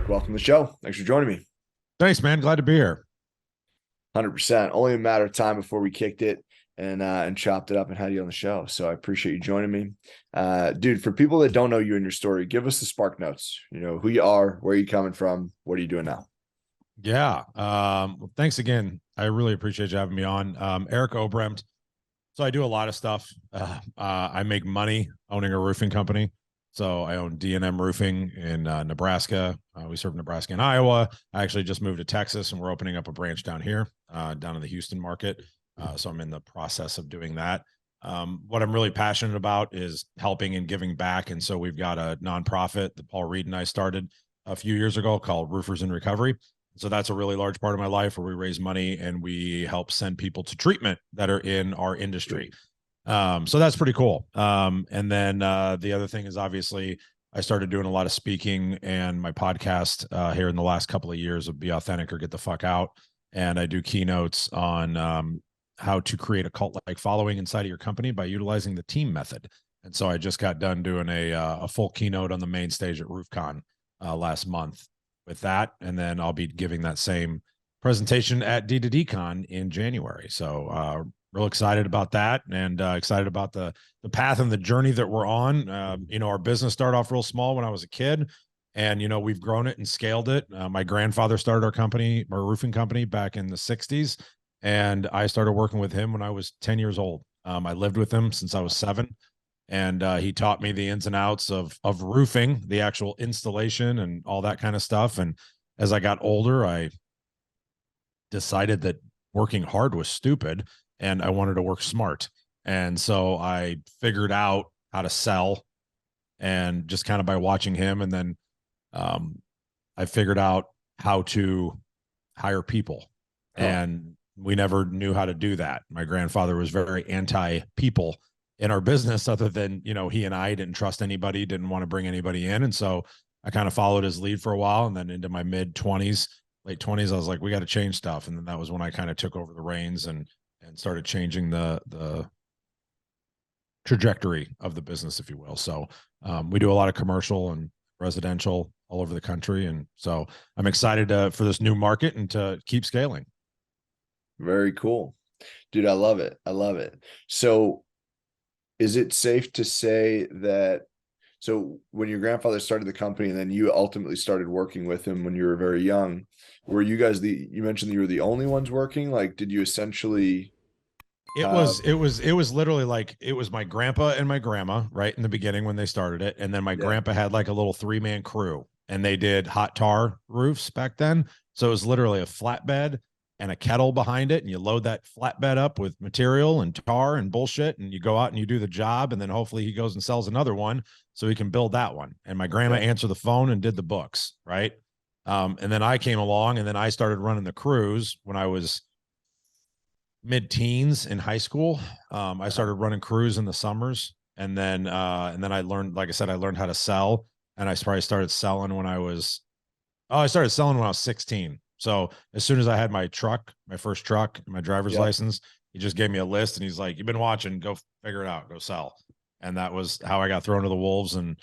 Eric, welcome to the show. Thanks for joining me. Thanks, man. Glad to be here. 100%. Only a matter of time before we kicked it and chopped it up and had you on the show. So I appreciate you joining me. Dude, for people that don't know you and your story, give us the spark notes. You know, who you are, where you coming from, what are you doing now? Yeah. Well, thanks again. I really appreciate you having me on. Eric Oberembt. So I do a lot of stuff. I make money owning a roofing company. So I own D&M Roofing in Nebraska. We serve Nebraska and Iowa. I actually just moved to Texas, and we're opening up a branch down here, down in the Houston market. So I'm in the process of doing that. What I'm really passionate about is helping and giving back. And so we've got a nonprofit that Paul Reed and I started a few years ago called Roofers in Recovery. So that's a really large part of my life, where we raise money and we help send people to treatment that are in our industry. So that's pretty cool. And then the other thing is, obviously, I started doing a lot of speaking, and my podcast here in the last couple of years of Be Authentic or Get the Fuck Out. And I do keynotes on how to create a cult-like following inside of your company by utilizing the team method. And so I just got done doing a full keynote on the main stage at RoofCon last month with that. And then I'll be giving that same presentation at D2DCon in January. So real excited about that, and excited about the path and the journey that we're on. Our business started off real small when I was a kid, and, we've grown it and scaled it. My grandfather started our roofing company back in the 60s. And I started working with him when I was 10 years old. I lived with him since I was 7. And he taught me the ins and outs of roofing, the actual installation and all that kind of stuff. And as I got older, I decided that working hard was stupid and I wanted to work smart. And so I figured out how to sell, and just kind of by watching him. And then I figured out how to hire people. And we never knew how to do that. My grandfather was very anti-people in our business, other than, he and I didn't trust anybody, didn't want to bring anybody in. And so I kind of followed his lead for a while. And then into my late 20s, I was like, we got to change stuff. And then that was when I kind of took over the reins and started changing the trajectory of the business, if you will. So we do a lot of commercial and residential all over the country. And so I'm excited for this new market and to keep scaling. Very cool. Dude, I love it. I love it. So is it safe to say that, so when your grandfather started the company and then you ultimately started working with him when you were very young, were you guys you mentioned that you were the only ones working? Like, did you essentially It was literally like, it was my grandpa and my grandma right in the beginning when they started it. And then my grandpa had like a little 3-man crew, and they did hot tar roofs back then. So it was literally a flatbed and a kettle behind it, and you load that flatbed up with material and tar and bullshit, and you go out and you do the job, and then hopefully he goes and sells another one so he can build that one. And my grandma answered the phone and did the books, right? And then I came along, and then I started running the crews when I was mid-teens in high school. I started running crews in the summers, and then I learned, like I said, I learned how to sell, and I probably started selling when I started selling when I was 16. So as soon as I had my first truck, my driver's license, he just gave me a list, and he's like, "You've been watching, go figure it out, go sell." And that was how I got thrown to the wolves and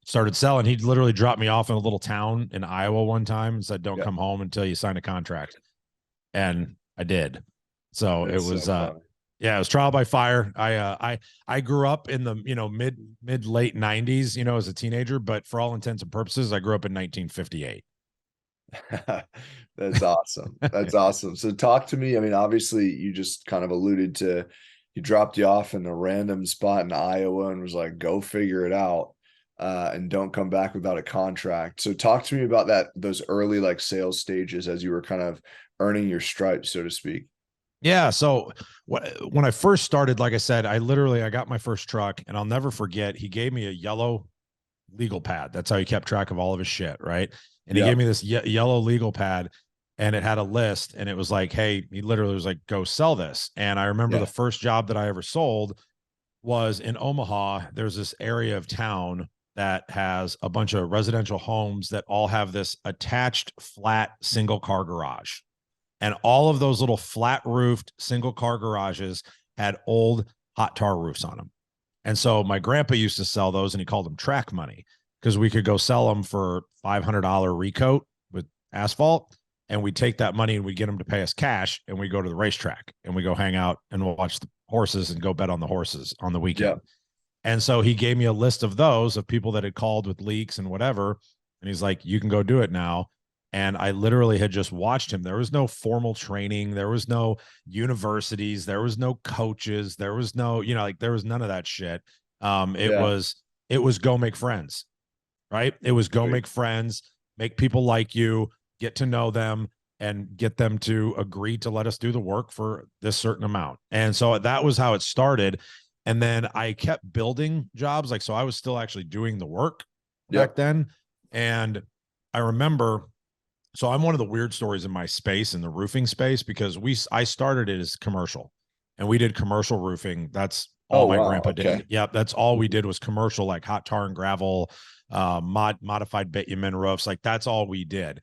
started selling. He literally dropped me off in a little town in Iowa one time and said, "Don't come home until you sign a contract." And I did. So it was, it was trial by fire. I grew up in the, mid late 90s, as a teenager, but for all intents and purposes, I grew up in 1958. That's awesome. That's awesome. So talk to me. I mean, obviously you just kind of alluded to, he dropped you off in a random spot in Iowa and was like, go figure it out, and don't come back without a contract. So talk to me about those early like sales stages as you were kind of earning your stripes, so to speak. Yeah. So when I first started, like I said, I got my first truck, and I'll never forget, he gave me a yellow legal pad. That's how he kept track of all of his shit. Right. And he gave me this yellow legal pad, and it had a list, and it was like, hey, he literally was like, go sell this. And I remember the first job that I ever sold was in Omaha. There's this area of town that has a bunch of residential homes that all have this attached flat single car garage. And all of those little flat roofed single car garages had old hot tar roofs on them. And so my grandpa used to sell those, and he called them track money, because we could go sell them for $500 recoat with asphalt. And we take that money and we get them to pay us cash, and we go to the racetrack and we go hang out and we'll watch the horses and go bet on the horses on the weekend. Yeah. And so he gave me a list of those of people that had called with leaks and whatever. And he's like, you can go do it now. And I literally had just watched him. There was no formal training. There was no universities. There was no coaches. There was no, like there was none of that shit. It was go make friends, right? It was go make friends, make people like you, get to know them, and get them to agree to let us do the work for this certain amount. And so that was how it started. And then I kept building jobs. Like, so I was still actually doing the work back then. And I remember, so I'm one of the weird stories in my space, in the roofing space, because I started it as commercial, and we did commercial roofing. That's all my grandpa did. Yep. That's all we did was commercial, like hot tar and gravel, modified bitumen roofs. Like that's all we did.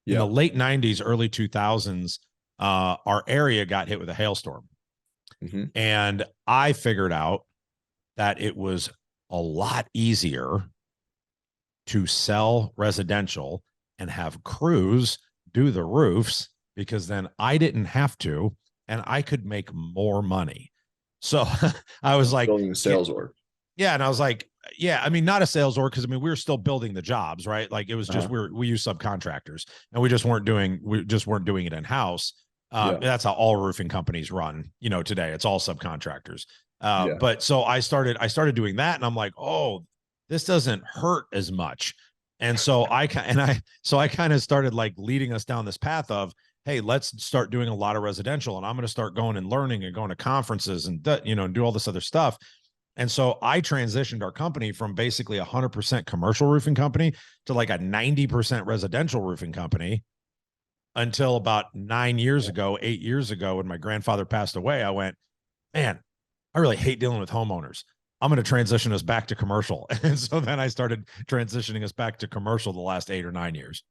In the late 90s, early 2000s, our area got hit with a hailstorm. And I figured out that it was a lot easier to sell residential and have crews do the roofs, because then I didn't have to, and I could make more money. So I was like, building a sales org. Yeah. And I was like, yeah, I mean, not a sales org, because I mean, we were still building the jobs, right? Like it was just we use subcontractors, and we just weren't doing it in house. That's how all roofing companies run, today. It's all subcontractors. But so I started doing that, and I'm like, oh, this doesn't hurt as much. And so I kind of started like leading us down this path of, hey, let's start doing a lot of residential, and I'm going to start going and learning and going to conferences and and do all this other stuff. And so I transitioned our company from basically 100% commercial roofing company to like a 90% residential roofing company, until about 8 years ago, when my grandfather passed away. I went, man, I really hate dealing with homeowners. I'm going to transition us back to commercial. And so then I started transitioning us back to commercial the last 8 or 9 years.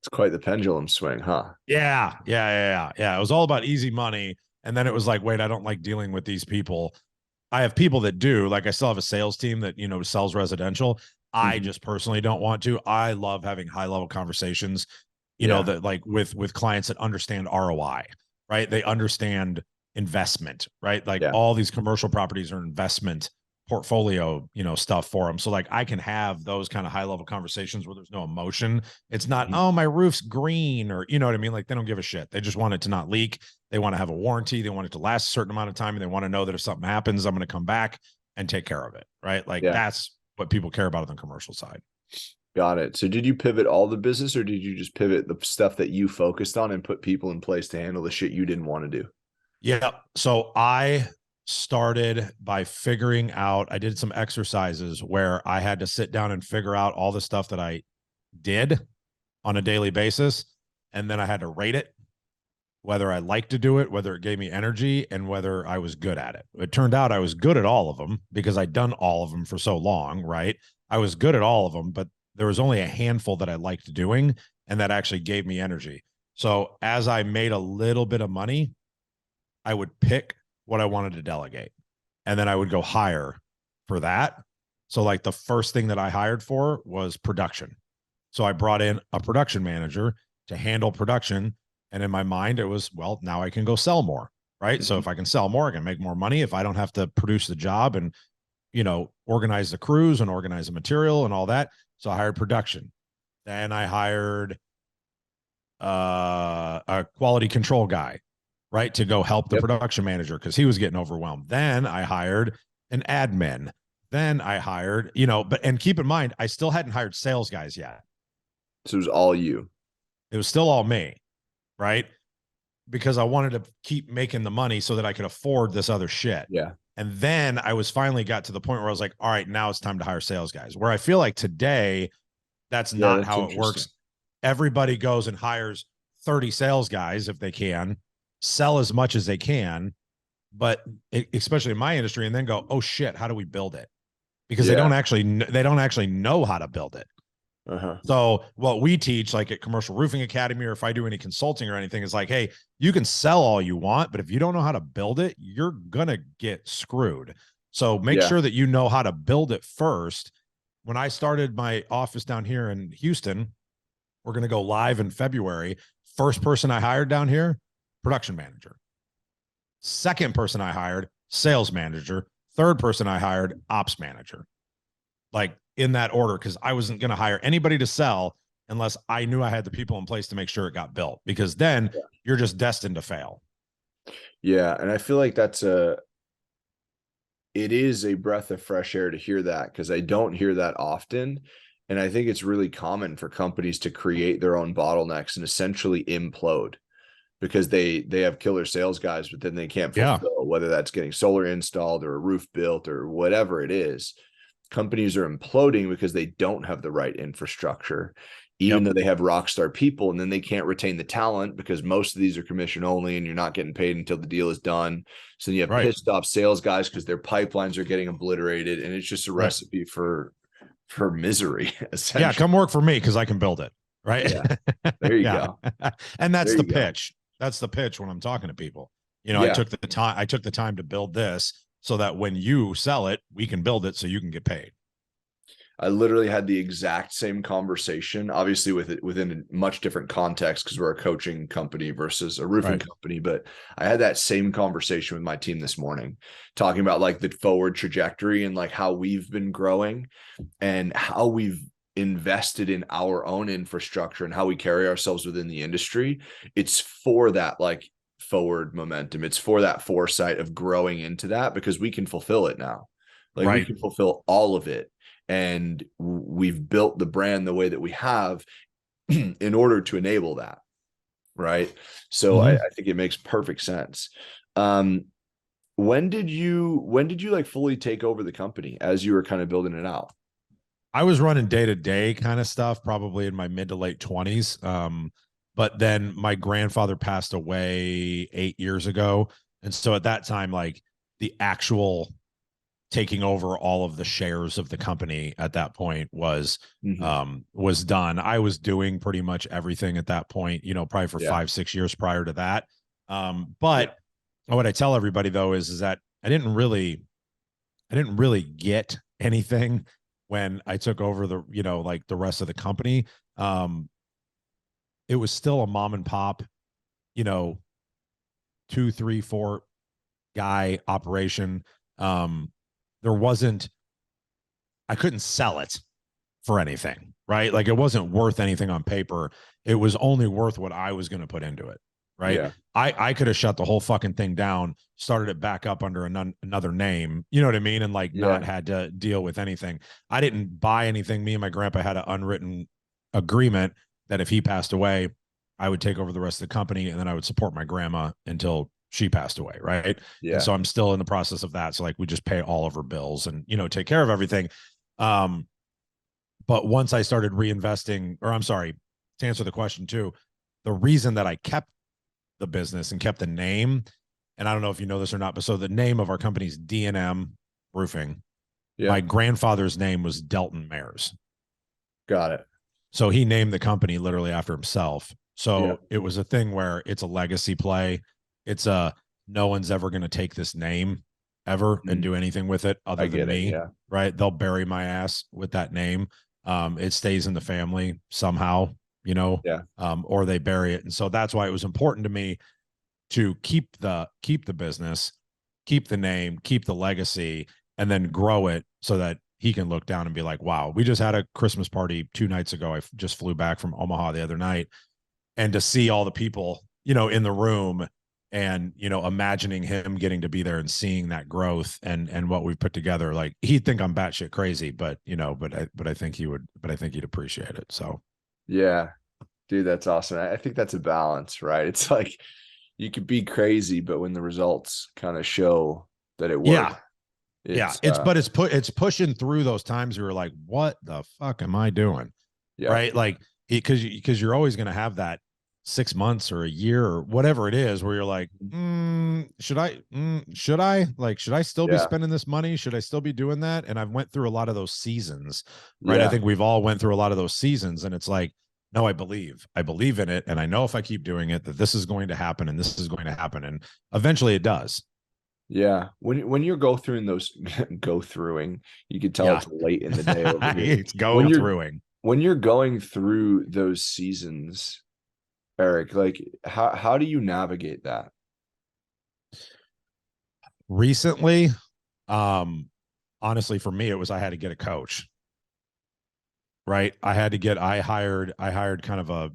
It's quite the pendulum swing, huh? Yeah. It was all about easy money. And then it was like, wait, I don't like dealing with these people. I have people that do, like I still have a sales team that, sells residential. I just personally don't want to. I love having high level conversations, that like with clients that understand ROI, right? They understand investment, right? Like all these commercial properties are investment portfolio, stuff for them. So like I can have those kind of high level conversations where there's no emotion. It's not, oh, my roof's green, or, you know what I mean? Like they don't give a shit. They just want it to not leak. They want to have a warranty. They want it to last a certain amount of time. And they want to know that if something happens, I'm going to come back and take care of it. Right. Like that's what people care about on the commercial side. Got it. So did you pivot all the business, or did you just pivot the stuff that you focused on and put people in place to handle the shit you didn't want to do? Yeah. So I started by figuring out, I did some exercises where I had to sit down and figure out all the stuff that I did on a daily basis. And then I had to rate it, whether I liked to do it, whether it gave me energy, and whether I was good at it. It turned out I was good at all of them, because I'd done all of them for so long, right? I was good at all of them, but there was only a handful that I liked doing, and that actually gave me energy. So as I made a little bit of money, I would pick what I wanted to delegate, and then I would go hire for that. So like the first thing that I hired for was production. So I brought in a production manager to handle production. And in my mind, it was, well, now I can go sell more, right? So if I can sell more, I can make more money. If I don't have to produce the job and, organize the crews and organize the material and all that. So I hired production. Then I hired a quality control guy, right, to go help the production manager, because he was getting overwhelmed. Then I hired an admin. Then I hired, and keep in mind, I still hadn't hired sales guys yet. So it was all you. It was still all me, right? Because I wanted to keep making the money so that I could afford this other shit. Yeah. And then I was finally got to the point where I was like, all right, now it's time to hire sales guys. Where I feel like today, that's not how it works. Everybody goes and hires 30 sales guys if they can, sell as much as they can, but especially in my industry, and then go, oh shit, how do we build it? Because they don't actually know how to build it. So what we teach, like at Commercial Roofing Academy, or if I do any consulting or anything, is like, hey, you can sell all you want, but if you don't know how to build it, you're gonna get screwed. So make sure that you know how to build it first. when I started my office down here in Houston, we're going to go live in February. First person I hired down here, production manager. Second person I hired, sales manager. Third person I hired, ops manager. Like in that order, because I wasn't going to hire anybody to sell unless I knew I had the people in place to make sure it got built, because then you're just destined to fail. Yeah. And I feel like it is a breath of fresh air to hear that, because I don't hear that often. And I think it's really common for companies to create their own bottlenecks and essentially implode because they have killer sales guys, but then they can't fulfill, whether that's getting solar installed or a roof built or whatever it is. Companies are imploding because they don't have the right infrastructure, even though they have rock star people, and then they can't retain the talent because most of these are commission only and you're not getting paid until the deal is done. So then you have pissed off sales guys because their pipelines are getting obliterated, and it's just a recipe for misery, essentially. Yeah, come work for me because I can build it. Right. Yeah. There you go. And that's the pitch. That's the pitch when I'm talking to people. You know, I took the time to build this so that when you sell it, we can build it so you can get paid. I literally had the exact same conversation, obviously within a much different context because we're a coaching company versus a roofing company. But I had that same conversation with my team this morning, talking about like the forward trajectory and like how we've been growing and how we've invested in our own infrastructure and how we carry ourselves within the industry. It's for that like forward momentum. It's for that foresight of growing into that, because we can fulfill it now. Like we can fulfill all of it. And we've built the brand the way that we have in order to enable that. Right. So I think it makes perfect sense. When did you like fully take over the company as you were kind of building it out? I was running day-to-day kind of stuff, probably in my mid to late 20s. But then my grandfather passed away 8 years ago. And so at that time, like the actual taking over all of the shares of the company at that point was done. I was doing pretty much everything at that point, you know, probably for 5-6 years prior to that. But what I tell everybody though is that I didn't really get anything when I took over the, you know, like the rest of the company. It was still a mom and pop, you know, 2, 3, 4 guy operation. I couldn't sell it for anything, right? Like it wasn't worth anything on paper. It was only worth what I was going to put into it. Right. Yeah. I could have shut the whole fucking thing down, started it back up under another name, you know what I mean? And like not had to deal with anything. I didn't buy anything. Me and my grandpa had an unwritten agreement that if he passed away, I would take over the rest of the company and then I would support my grandma until she passed away. Right. Yeah. And so I'm still in the process of that. So like we just pay all of her bills and, you know, take care of everything. But once I started reinvesting, or I'm sorry, to answer the question too, the reason that I kept the business and kept the name, and I don't know if you know this or not, but so the name of our company is D&M Roofing. Yeah. My grandfather's name was Delton Mayers. Got it. So he named the company literally after himself. So it was a thing where it's a legacy play. It's no one's ever going to take this name ever and do anything with it other than me. Right. They'll bury my ass with that name. It stays in the family somehow, you know, or they bury it. And so that's why it was important to me to keep the business, keep the name, keep the legacy, and then grow it so that he can look down and be like, wow, we just had a Christmas party 2 nights ago. I just flew back from Omaha the other night, and to see all the people, you know, in the room and, you know, imagining him getting to be there and seeing that growth and what we've put together, like he'd think I'm batshit crazy, but you know, but I think he'd appreciate it. So. Yeah, dude, that's awesome. I think that's a balance, right? It's like you could be crazy, but when the results kind of show that it worked. It's pushing through those times where you're like, what the fuck am I doing? Yeah. Right. Like, because you're always going to have that 6 months or a year or whatever it is where you're like, should I still be spending this money? Should I still be doing that? And I've went through a lot of those seasons, right? I think we've all went through a lot of those seasons, and it's like, no, I believe in it. And I know if I keep doing it, that this is going to happen and this is going to happen. And eventually it does. Yeah. When you're go through those go throughing, you could tell Yeah. it's late in the day over here. It's go When you're throughing. when you're going through those seasons, Eric, like how do you navigate that? Recently, um, honestly, for me, it was I had to get a coach, right? I hired kind of a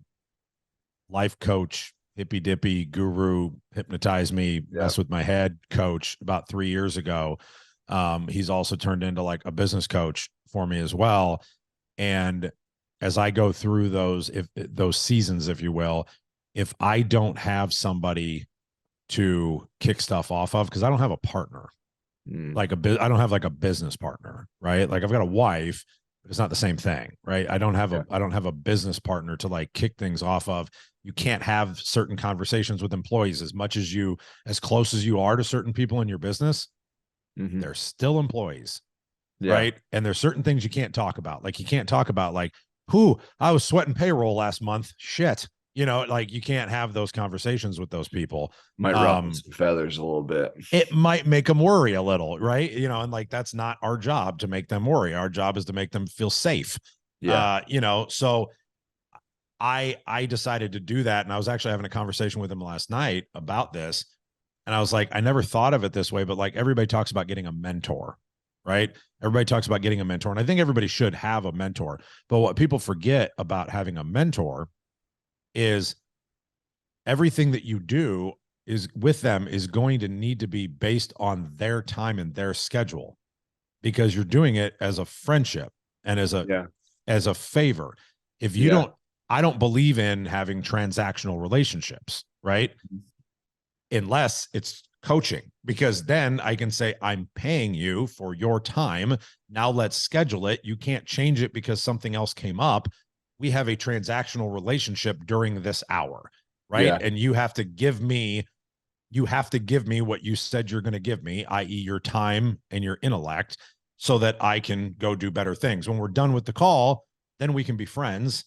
life coach, hippy dippy guru, hypnotize me, Yeah. mess with my head coach about 3 years ago. He's also turned into like a business coach for me as well. And as I go through those seasons, if you will, if I don't have somebody to kick stuff off of, because I don't have a partner, Mm, like I don't have like a business partner, right? Like I've got a wife, but it's not the same thing, right? yeah. I don't have a business partner to like kick things off of. You can't have certain conversations with employees as close as you are to certain people in your business, Hmm. they're still employees, Yeah. right? And there's certain things you can't talk about. Like you can't talk about like, who I was sweating payroll last month. Shit. Like you can't have those conversations with those people. Might ruffle Um, some feathers a little bit. it might make them worry a little, right? And like that's not our job to make them worry. Our job is to make them feel safe. Yeah. So I decided to do that, and I was actually having a conversation with him last night about this, and I was like, I never thought of it this way, but like everybody talks about getting a mentor, right? Everybody talks about getting a mentor, and I think everybody should have a mentor. But what people forget about having a mentor is everything that you do is with them is going to need to be based on their time and their schedule, because you're doing it as a friendship and Yeah. as a favor. If you Yeah. don't, I don't believe in having transactional relationships, right? Unless it's coaching, because then I can say, I'm paying you for your time. Now let's schedule it. You can't change it because something else came up. We have a transactional relationship during this hour, right? Yeah. And you have to give me what you said you're going to give me, i.e., your time and your intellect, so that I can go do better things. When we're done with the call, then we can be friends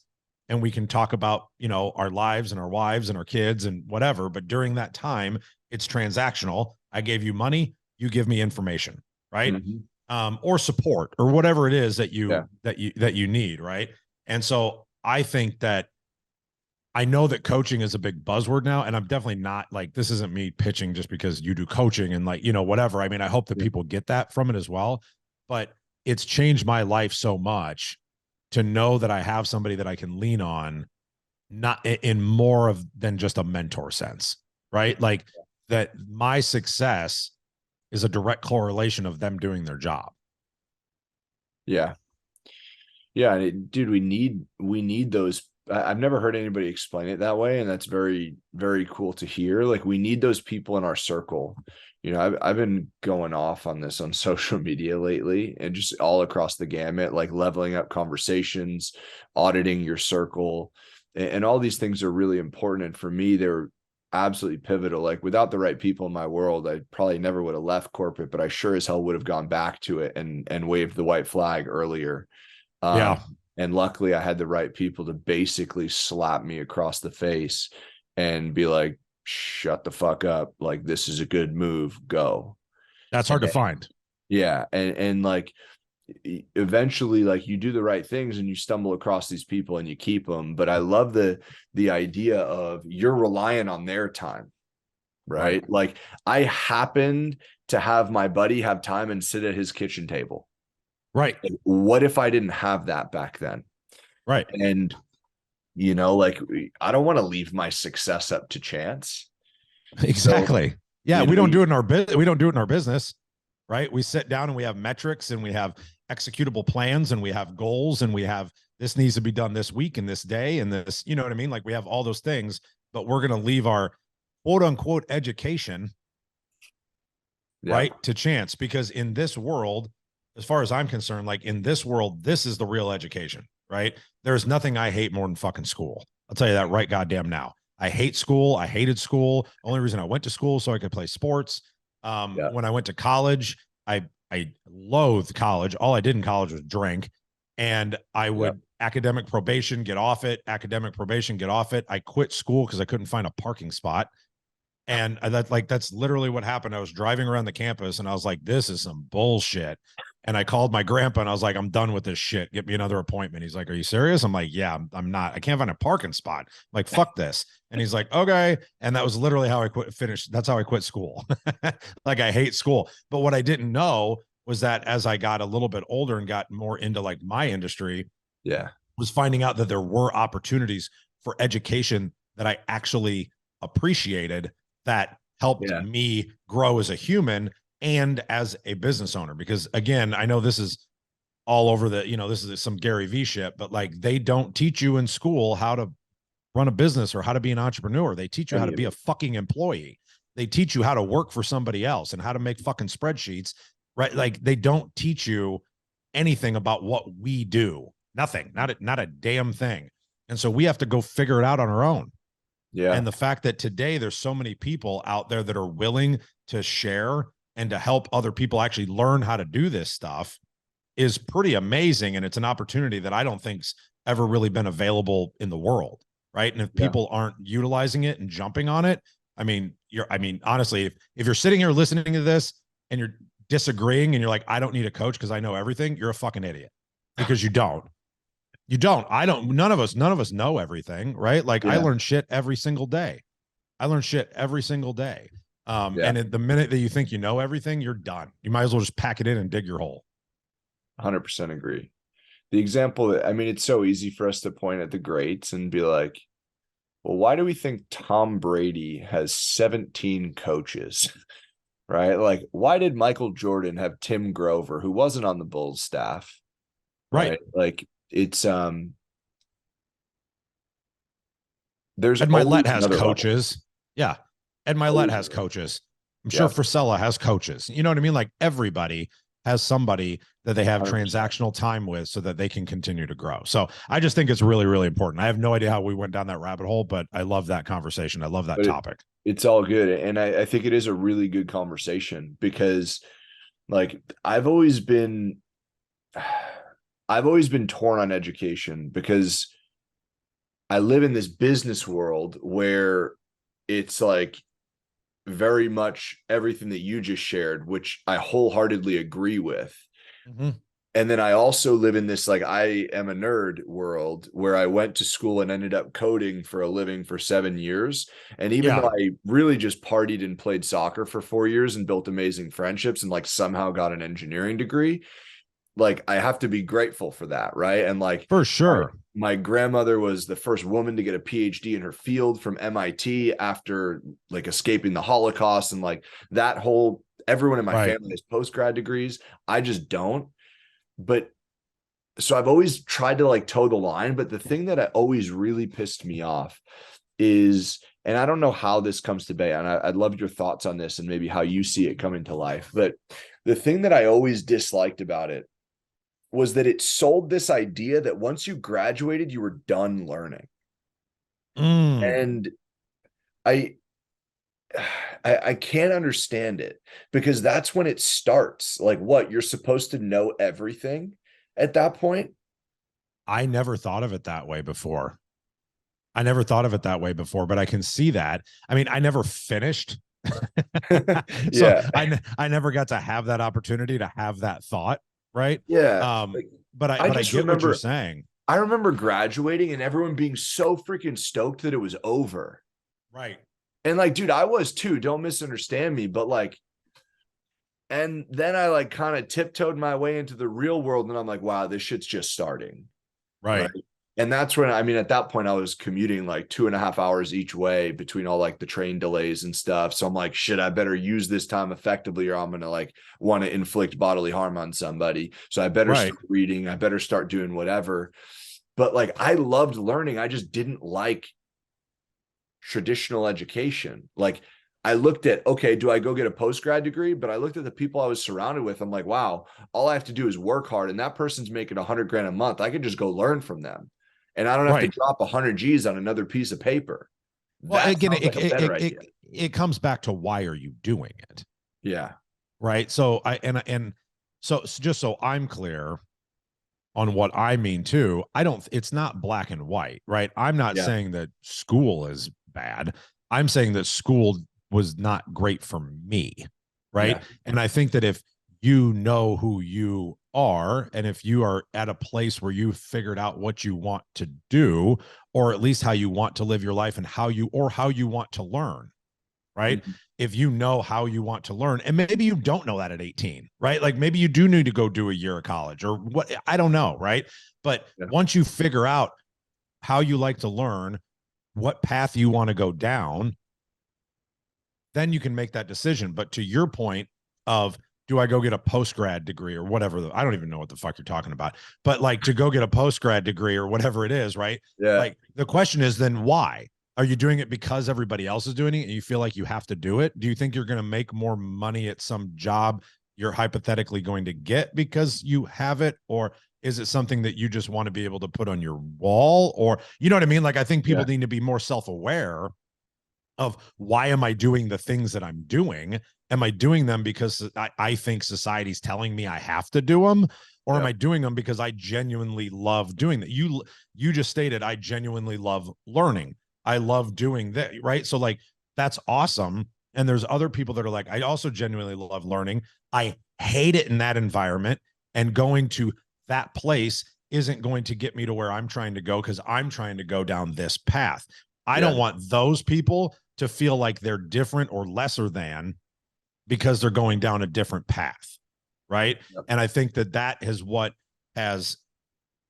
and we can talk about, our lives and our wives and our kids and whatever. But during that time, it's transactional. I gave you money, you give me information, right? Hmm. Or support or whatever it is that Yeah. you need, right? And so I think that I know that coaching is a big buzzword now, and I'm definitely not like, this isn't me pitching just because you do coaching and like, whatever. I mean, I hope that Yeah. people get that from it as well, but it's changed my life so much to know that I have somebody that I can lean on, not in more of than just a mentor sense, right? Like that my success is a direct correlation of them doing their job. Yeah. Yeah, and dude, we need those. I've never heard anybody explain it that way, and that's very, very cool to hear. Like we need those people in our circle. I've been going off on this on social media lately, and just all across the gamut, like leveling up conversations, auditing your circle, and all these things are really important. And for me, they're absolutely pivotal. Like without the right people in my world, I probably never would have left corporate, but I sure as hell would have gone back to it and waved the white flag earlier. Yeah, And luckily I had the right people to basically slap me across the face and be like, shut the fuck up. Like, this is a good move. Go. that's hard to And find. yeah. And like, eventually, like you do the right things and you stumble across these people and you keep them. But I love the idea of you're relying on their time, Right. right? Like I happened to have my buddy have time and sit at his kitchen table. Right. Like, what if I didn't have that back then? Right. And like I don't want to leave my success up to chance. So, Exactly. Yeah, we don't you, do it in our we don't do it in our business, right? We sit down and we have metrics and we have executable plans and we have goals and we have this needs to be done this week and this day and this, you know what I mean? Like we have all those things, but we're going to leave our quote unquote education, yeah, right, to chance, because in this world, as far as I'm concerned, like in this world, this is the real education, right? There's nothing I hate more than fucking school. I'll tell you that right goddamn now. I hate school. I hated school. Only reason I went to school so I could play sports. yeah, When I went to college, I loathed college. All I did in college was drink, and I yeah, would academic probation, get off it. Academic probation, get off it. I quit school because I couldn't find a parking spot. And that's literally what happened. I was driving around the campus and I was like, this is some bullshit. And I called my grandpa and I was like, I'm done with this shit. Get me another appointment. He's like, are you serious? I'm like, yeah, I'm not. I can't find a parking spot. I'm like, fuck this. And he's like, okay. And that was literally how I finished. That's how I quit school. Like, I hate school. But what I didn't know was that as I got a little bit older and got more into like my industry, Yeah. was finding out that there were opportunities for education that I actually appreciated, that helped Yeah. me grow as a human and as a business owner. Because again, I know this is all over the, this is some Gary V shit, but like, they don't teach you in school how to run a business or how to be an entrepreneur. They teach you how to be a fucking employee. They teach you how to work for somebody else and how to make fucking spreadsheets, right? Like, they don't teach you anything about what we do. Nothing, not a damn thing. And so we have to go figure it out on our own. Yeah. And the fact that today there's so many people out there that are willing to share and to help other people actually learn how to do this stuff is pretty amazing. And it's an opportunity that I don't think's ever really been available in the world. Right. And if people aren't utilizing it and jumping on it, honestly, if you're sitting here listening to this and you're disagreeing and you're like, I don't need a coach because I know everything, you're a fucking idiot, because you don't. You don't. I don't. None of us know everything, right? Like, I learn shit every single day. I learn shit every single day. And at the minute that you think you know everything, you're done. You might as well just pack it in and dig your hole. 100% agree. The example, I mean, it's so easy for us to point at the greats and be like, well, why do we think Tom Brady has 17 coaches? Right? Like, why did Michael Jordan have Tim Grover, who wasn't on the Bulls staff? Right. Like, it's there's Ed Milet has coaches. Level. Yeah. Ed Milet has coaches. I'm sure Frisella has coaches. You know what I mean? Like, everybody has somebody that they have 100%. Transactional time with so that they can continue to grow. So I just think it's really, really important. I have no idea how we went down that rabbit hole, but I love that conversation. I love that topic. It's all good. And I think it is a really good conversation because, like, I've always been torn on education because I live in this business world where it's like very much everything that you just shared, which I wholeheartedly agree with. Mm-hmm. And then I also live in this, like, I am a nerd world where I went to school and ended up coding for a living for 7 years. And even though I really just partied and played soccer for 4 years and built amazing friendships and like somehow got an engineering degree, like, I have to be grateful for that. Right. And like, for sure. My grandmother was the first woman to get a PhD in her field from MIT after like escaping the Holocaust. And like that whole, everyone in my family has post-grad degrees. I just don't. But so I've always tried to like toe the line. But the thing that always really pissed me off is, and I don't know how this comes to be, and I'd love your thoughts on this and maybe how you see it come into life. But the thing that I always disliked about it was that it sold this idea that once you graduated, you were done learning. And I can't understand it, because that's when it starts. Like, what, you're supposed to know everything at that point? I never thought of it that way before. But I can see that. I mean, I never finished. So I never got to have that opportunity to have that thought. Right. Yeah. But I get remember what you're saying. I remember graduating and everyone being so freaking stoked that it was over. Right. And like, dude, I was too, don't misunderstand me, but like, and then I like kind of tiptoed my way into the real world and I'm like, wow, this shit's just starting. Right. And that's when, I mean, at that point I was commuting like 2.5 hours each way between all like the train delays and stuff. So I'm like, shit, I better use this time effectively or I'm going to like want to inflict bodily harm on somebody. So I better start reading. I better start doing whatever. But like, I loved learning. I just didn't like traditional education. Like, I looked at, okay, do I go get a post-grad degree? But I looked at the people I was surrounded with. I'm like, wow, all I have to do is work hard. And that person's making $100,000 a month. I could just go learn from them. And I don't have to drop 100 G's on another piece of paper. Well, again, it comes back to, why are you doing it? Yeah. Right. So so just so I'm clear on what I mean too, it's not black and white, right? I'm not saying that school is bad. I'm saying that school was not great for me. Right. Yeah. And I think that if you know who you are, and if you are at a place where you figured out what you want to do, or at least how you want to live your life and how you want to learn, right? Mhm. If you know how you want to learn, and maybe you don't know that at 18, right? Like maybe you do need to go do a year of college or what, I don't know, right? But Yeah. once you figure out how you like to learn, what path you want to go down, then you can make that decision. But to your point of, do I go get a post grad degree or whatever? I don't even know what the fuck you're talking about, but like to go get a post grad degree or whatever it is, right? Yeah. Like the question is then why? Are you doing it because everybody else is doing it and you feel like you have to do it? Do you think you're going to make more money at some job you're hypothetically going to get because you have it? Or is it something that you just want to be able to put on your wall? Or, you know what I mean? Like, I think people Yeah. need to be more self aware of, why am I doing the things that I'm doing? Am I doing them because I think society's telling me I have to do them? Or am Yeah. I doing them because I genuinely love doing that? You just stated, I genuinely love learning. I love doing that, right? So like, that's awesome. And there's other people that are like, I also genuinely love learning. I hate it in that environment. And going to that place isn't going to get me to where I'm trying to go because I'm trying to go down this path. I Yeah. don't want those people to feel like they're different or lesser than because they're going down a different path. Right. Yep. And I think that that is what has,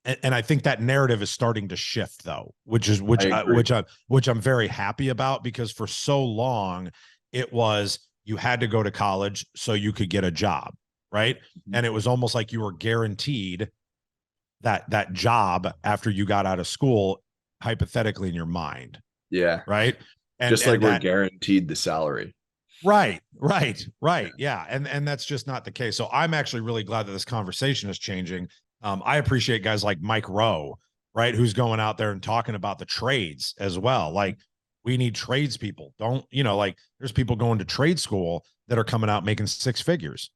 and I think that narrative is starting to shift though, which is, I agree. which I'm very happy about, because for so long it was, you had to go to college so you could get a job. Right. Mhm. And it was almost like you were guaranteed that job after you got out of school, hypothetically in your mind. Yeah. Right. Just like And we're that, guaranteed the salary. right. Yeah. And that's just not the case. So I'm actually really glad that this conversation is changing. I appreciate guys like Mike Rowe, right, who's going out there and talking about the trades as well. Like, we need tradespeople. Don't, like, there's people going to trade school that are coming out making six figures.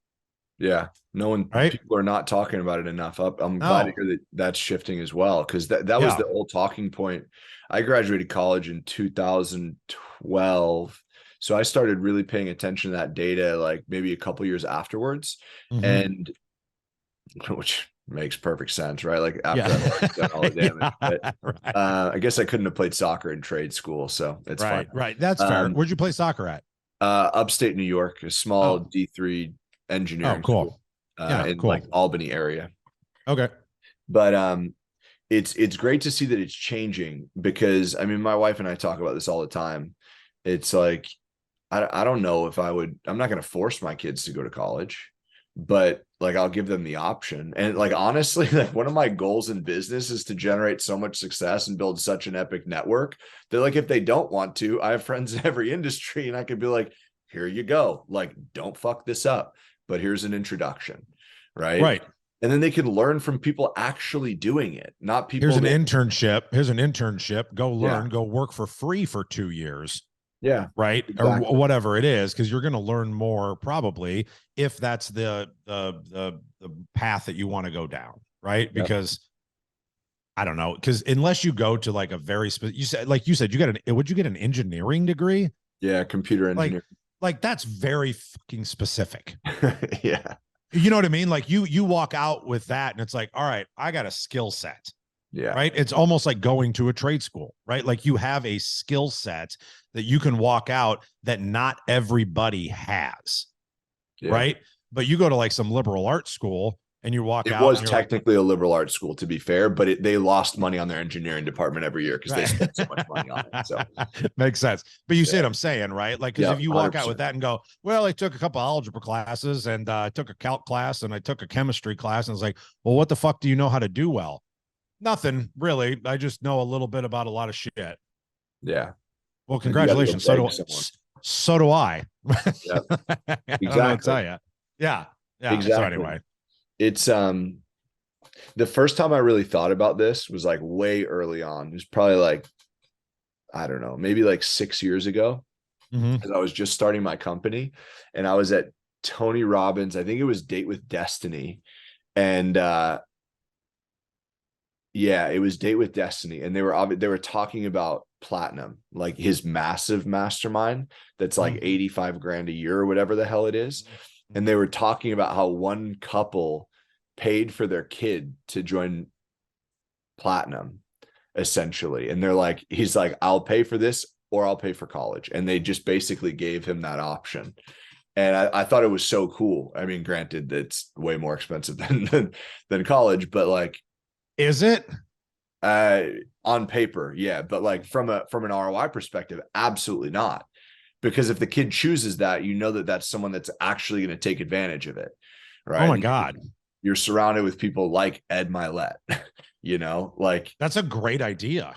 Yeah. No one, Right. people are not talking about it enough. I'm glad to No. hear that that's shifting as well, because that was Yeah. the old talking point. I graduated college in 2012. So I started really paying attention to that data like maybe a couple years afterwards. Mm-hmm. And which makes perfect sense, right? Like after Yeah. I've done all the damage. Yeah. But Right. I guess I couldn't have played soccer in trade school, so it's fine. Right. That's fair. Um, Where'd you play soccer at? Upstate New York, a small Oh, D3 oh, engineering school cool. Yeah, in like cool. Albany area. Okay. But it's great to see that it's changing, because I mean my wife and I talk about this all the time. It's like I don't know if I'm not going to force my kids to go to college, but like I'll give them the option. And like honestly, like one of my goals in business is to generate so much success and build such an epic network that like if they don't want to, I have friends in every industry and I could be like, here you go. Like, don't fuck this up, but here's an introduction, right? Right. And then they can learn from people actually doing it, not Here's people an that, internship. Here's an internship. Go yeah, learn, go work for free for 2 years. yeah, Right. Or exactly. whatever it is, because you're going to learn more probably if that's the path that you want to go down. Right. Yep. Because I don't know, because unless you go to like a very you said, you got would you get an engineering degree? Yeah, computer Like, engineer. that's very fucking specific. Yeah, You know what I mean? Like you walk out with that and it's like, all right, I got a skill set. yeah, Right. It's almost like going to a trade school, right? Like you have a skill set that you can walk out that not everybody has. yeah. Right. But you go to like some liberal arts school and you walk It out was and you're like, technically a liberal arts school, to be fair, but they lost money on their engineering department every year because they right. spent so much money on it. So Makes sense. But you see yeah, what I'm saying, right? Like, because yeah, if you walk out with 100%. that and go, well, I took a couple algebra classes and I took a calc class and I took a chemistry class, and it's like, well, what the fuck do you know how to do well? Nothing really. I just know a little bit about a lot of shit. Yeah, Well, and you got to go congratulations. beg someone. So do I. Yeah, I don't know what to exactly, tell you. Yeah. Yeah. So exactly. anyway. It's the first time I really thought about this was like way early on. It was probably like I don't know, maybe like 6 years ago, Mm-hmm. because I was just starting my company, and I was at Tony Robbins. I think it was Date with Destiny, and yeah, it was Date with Destiny, and they were talking about platinum, like his massive mastermind that's like 85 grand a year or whatever the hell it is. And they were talking about how one couple paid for their kid to join platinum, essentially. And they're like, he's like, I'll pay for this or I'll pay for college. And they just basically gave him that option. And I thought it was so cool. I mean, granted, it's way more expensive than college, but like, is it? On paper, yeah, but like from an ROI perspective, absolutely not. Because if the kid chooses that, you know that that's someone that's actually going to take advantage of it, right? Oh my God. You're surrounded with people like Ed Milet, you know, like that's a great idea.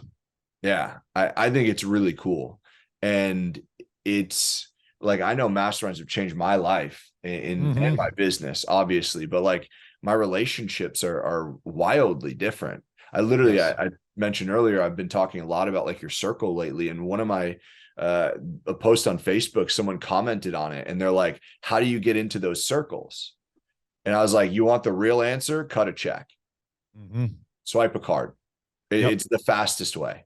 Yeah, I think it's really cool. And it's like, I know masterminds have changed my life in and my business, obviously, but like my relationships are wildly different. I literally, Yes. I mentioned earlier, I've been talking a lot about like your circle lately. And one of my, a post on Facebook, someone commented on it and they're like, how do you get into those circles? And I was like, you want the real answer? Cut a check, swipe a card. It's the fastest way.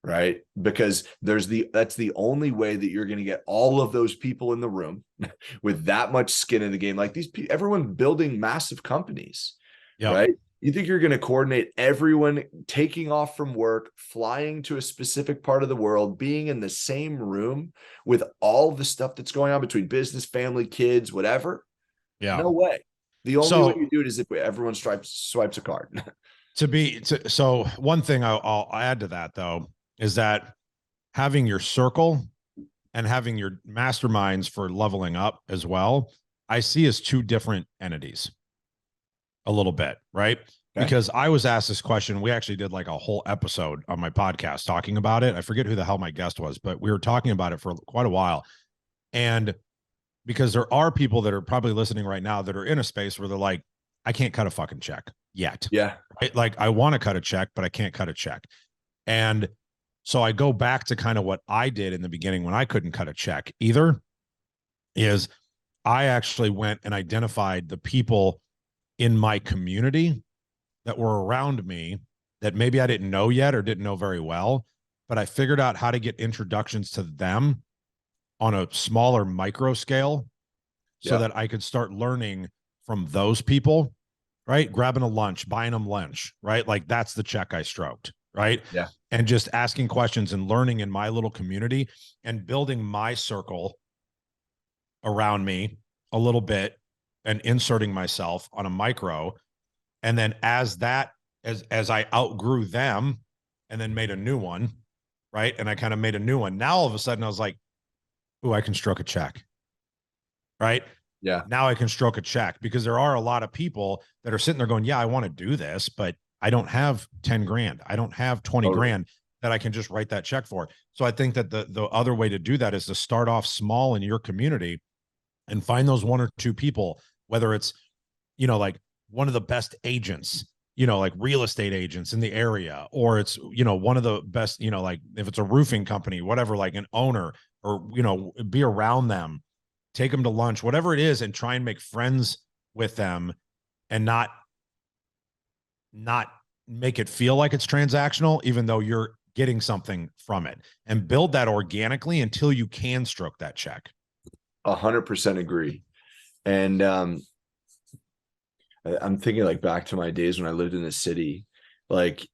Right? Because that's the only way that you're going to get all of those people in the room with that much skin in the game. Like everyone building massive companies, right? You think you're going to coordinate everyone taking off from work, flying to a specific part of the world, being in the same room with all the stuff that's going on between business, family, kids, whatever? Yeah. No way. The only way you do it is if everyone swipes a card. So one thing I'll add to that though, is that having your circle and having your masterminds for leveling up as well, I see as two different entities a little bit, right? Okay. Because I was asked this question. We actually did like a whole episode on my podcast talking about it. I forget who the hell my guest was, but we were talking about it for quite a while. And because there are people that are probably listening right now that are in a space where they're like, I can't cut a fucking check yet. Yeah. Right? Like I want to cut a check, but I can't cut a check. And so I go back to kind of what I did in the beginning when I couldn't cut a check either, is I actually went and identified the people in my community that were around me that maybe I didn't know yet or didn't know very well, but I figured out how to get introductions to them on a smaller micro scale so that I could start learning from those people, right? Grabbing a lunch, buying them lunch, right? Like that's the check I stroked, right? Yeah. And just asking questions and learning in my little community and building my circle around me a little bit and inserting myself on a micro. And then as I outgrew them and then made a new one, right? And I kind of made a new one. Now all of a sudden I was like, ooh, I can stroke a check, right? Yeah. Now I can stroke a check because there are a lot of people that are sitting there going, yeah, I want to do this, but I don't have 10 grand. I don't have 20 grand that I can just write that check for. So I think that the other way to do that is to start off small in your community and find those one or two people, whether it's, like one of the best agents, like real estate agents in the area, or it's, one of the best, like if it's a roofing company, whatever, like an owner, or, be around them, take them to lunch, whatever it is, and try and make friends with them and not make it feel like it's transactional, even though you're getting something from it, and build that organically until you can stroke that check. 100% agree. And I'm thinking like back to my days when I lived in the city, like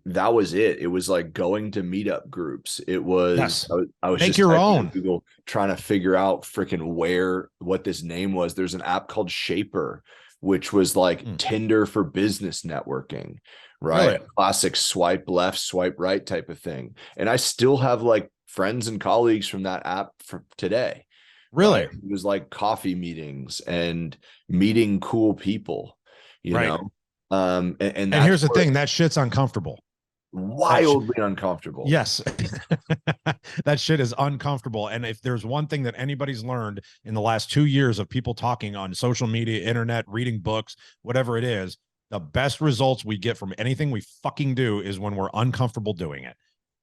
that was it. It was like going to meetup groups. It was, I was make just your own Google trying to figure out freaking what this name was. There's an app called Shaper, which was like Tinder for business networking, right? Really? Classic swipe left, swipe right type of thing. And I still have like friends and colleagues from that app from today. Really? Right? It was like coffee meetings and meeting cool people, you know? And here's the thing, that shit's uncomfortable. Wildly uncomfortable. Yes. That shit is uncomfortable. And if there's one thing that anybody's learned in the last 2 years of people talking on social media, internet, reading books, whatever it is, the best results we get from anything we fucking do is when we're uncomfortable doing it.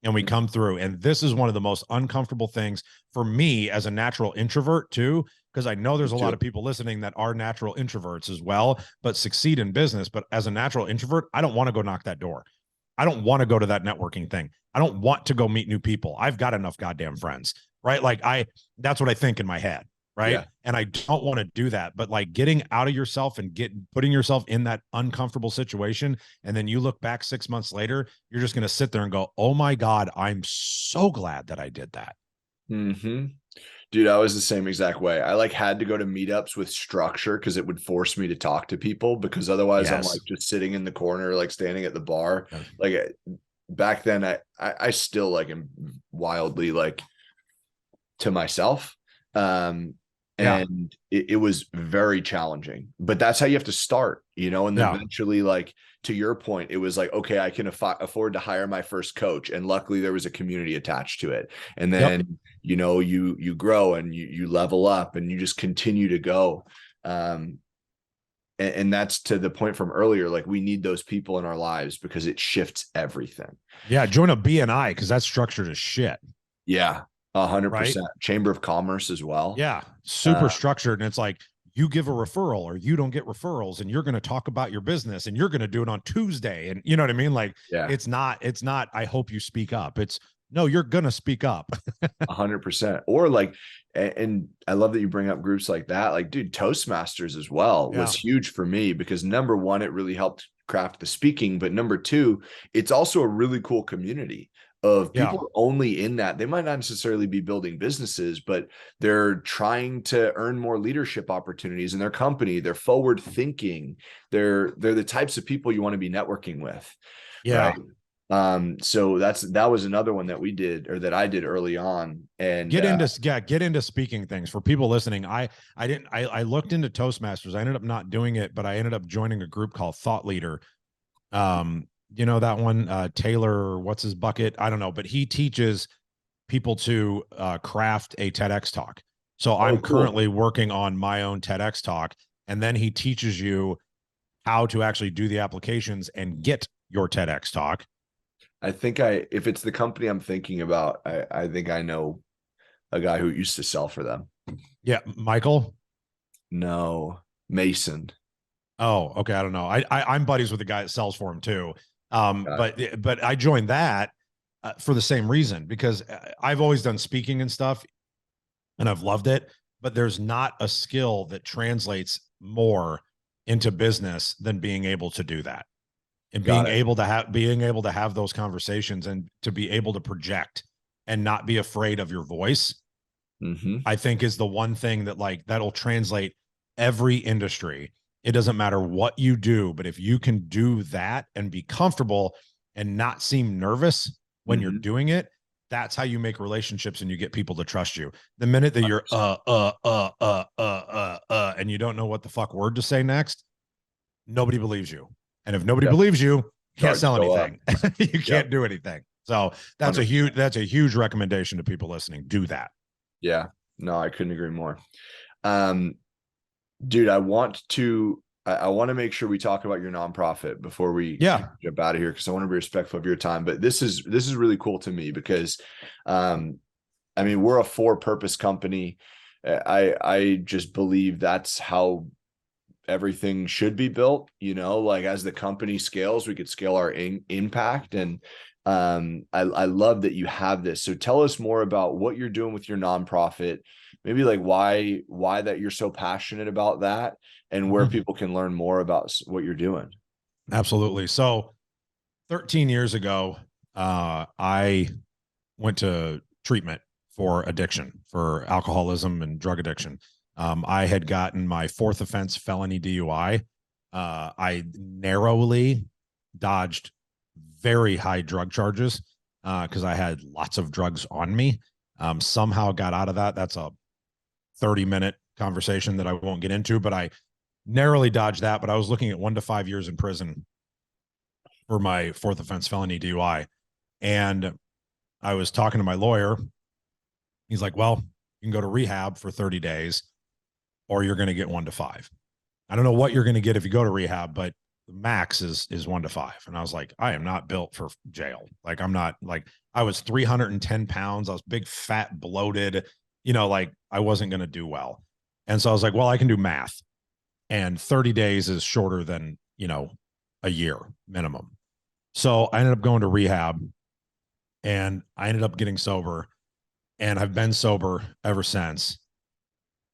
And we come through. And this is one of the most uncomfortable things for me as a natural introvert too, because I know there's a lot of people listening that are natural introverts as well, but succeed in business. But as a natural introvert, I don't want to go knock that door. I don't want to go to that networking thing. I don't want to go meet new people. I've got enough goddamn friends, right? Like that's what I think in my head, right? Yeah. And I don't want to do that. But like getting out of yourself and putting yourself in that uncomfortable situation, and then you look back 6 months later, you're just going to sit there and go, "Oh my God, I'm so glad that I did that." Mm-hmm. Dude, I was the same exact way. I like had to go to meetups with structure because it would force me to talk to people, because otherwise I'm Yes. like just sitting in the corner, like standing at the bar. Like back then I still like am wildly like to myself. Um, Yeah. and it was very challenging, but that's how you have to start, you know, and then Yeah. eventually, like to your point, it was like, okay, I can afford to hire my first coach. And luckily there was a community attached to it. And Yep. then, you know, you grow and you level up and you just continue to go. Um, and that's to the point from earlier, like we need those people in our lives because it shifts everything. Yeah. Join a BNI because that's structured as shit. Yeah. 100%. Right. Chamber of Commerce as well. Yeah, super structured. And it's like you give a referral or you don't get referrals, and you're going to talk about your business and you're going to do it on Tuesday. And you know what I mean? Like Yeah. it's not, I hope you speak up. It's no, you're going to speak up. 100%. Or like, and I love that you bring up groups like that. Like, dude, Toastmasters as well Yeah. was huge for me because number one, it really helped craft the speaking. But number two, it's also a really cool community of Yeah. people only in that. They might not necessarily be building businesses, but they're trying to earn more leadership opportunities in their company. They're forward thinking. They're the types of people you want to be networking with. Yeah. Right. So that was another one that we did, or that I did early on. And Get into speaking things for people listening. I looked into Toastmasters. I ended up not doing it, but I ended up joining a group called Thought Leader. You know that one, Taylor, what's his bucket? I don't know, but he teaches people to craft a TEDx talk. So oh, I'm cool. currently working on my own TEDx talk, and then he teaches you how to actually do the applications and get your TEDx talk. I think if it's the company I'm thinking about, I think I know a guy who used to sell for them. Yeah, Michael. No, Mason. Oh, okay. I don't know. I'm buddies with the guy that sells for him too. Got it. But I joined that for the same reason, because I've always done speaking and stuff, and I've loved it. But there's not a skill that translates more into business than being able to do that, and Got it. being able to have those conversations and to be able to project and not be afraid of your voice. Mm-hmm. I think is the one thing that like that'll translate every industry. It doesn't matter what you do, but if you can do that and be comfortable and not seem nervous when you're Mm-hmm. doing it, that's how you make relationships and you get people to trust you. The minute that you're and you don't know what the fuck word to say next, nobody believes you. And if nobody Yep. believes you, you can't Cards sell go up. anything. You Yep. can't do anything. So that's 100%. a huge recommendation to people listening. Do that. Yeah. No, I couldn't agree more. Um, dude, I want to make sure we talk about your nonprofit before we Yeah. jump out of here, because I want to be respectful of your time. But this is really cool to me because I mean, we're a for-purpose company. I just believe that's how everything should be built, you know, like as the company scales, we could scale our impact. And I love that you have this. So tell us more about what you're doing with your nonprofit, maybe like why that you're so passionate about that, and where Mhm. people can learn more about what you're doing. Absolutely. So 13 years ago, I went to treatment for addiction, for alcoholism and drug addiction. I had gotten my fourth offense felony DUI. I narrowly dodged very high drug charges because I had lots of drugs on me. Somehow got out of that. That's a 30-minute conversation that I won't get into, but I narrowly dodged that. But I was looking at 1 to 5 years in prison for my fourth offense felony DUI. And I was talking to my lawyer. He's like, well, you can go to rehab for 30 days or you're going to get 1 to 5. I don't know what you're going to get if you go to rehab, but the max is 1 to 5. And I was like, I am not built for jail. Like, I'm not, like, I was 310 pounds. I was big, fat, bloated, you know, like I wasn't going to do well. And so I was like, well, I can do math, and 30 days is shorter than, you know, a year minimum. So I ended up going to rehab, and I ended up getting sober, and I've been sober ever since.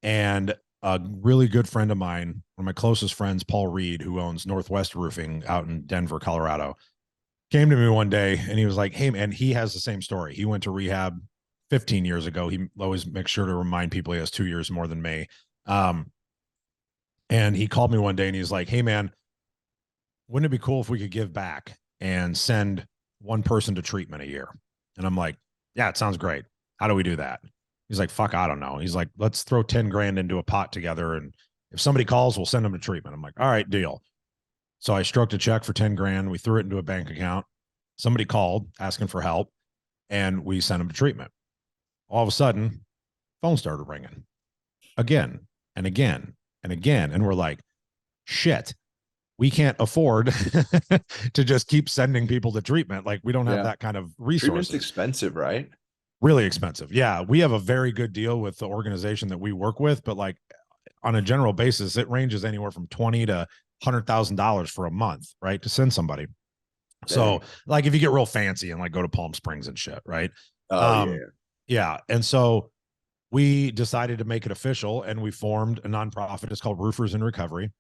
And a really good friend of mine, one of my closest friends, Paul Reed, who owns Northwest Roofing out in Denver, Colorado, came to me one day and he was like, "Hey, man," he has the same story. He went to rehab 15 years ago. He always makes sure to remind people he has 2 years more than me. Um, and he called me one day and he's like, "Hey, man, wouldn't it be cool if we could give back and send one person to treatment a year?" And I'm like, "Yeah, it sounds great. How do we do that?" He's like, "Fuck, I don't know." He's like, "Let's throw 10 grand into a pot together. And if somebody calls, we'll send them to treatment." I'm like, "All right, deal." So I stroked a check for 10 grand. We threw it into a bank account. Somebody called asking for help, and we sent them to treatment. All of a sudden, phone started ringing again and again and again. And we're like, shit, we can't afford to just keep sending people to treatment. Like, we don't have Yeah. that kind of Treatment's resources. expensive, right? Really expensive. Yeah. We have a very good deal with the organization that we work with, but like on a general basis, it ranges anywhere from 20 to $100,000 for a month, right? To send somebody. So, Dang. like, if you get real fancy and like go to Palm Springs and shit, right? Oh Um, yeah. yeah. And so we decided to make it official, and we formed a nonprofit. It's called Roofers in Recovery.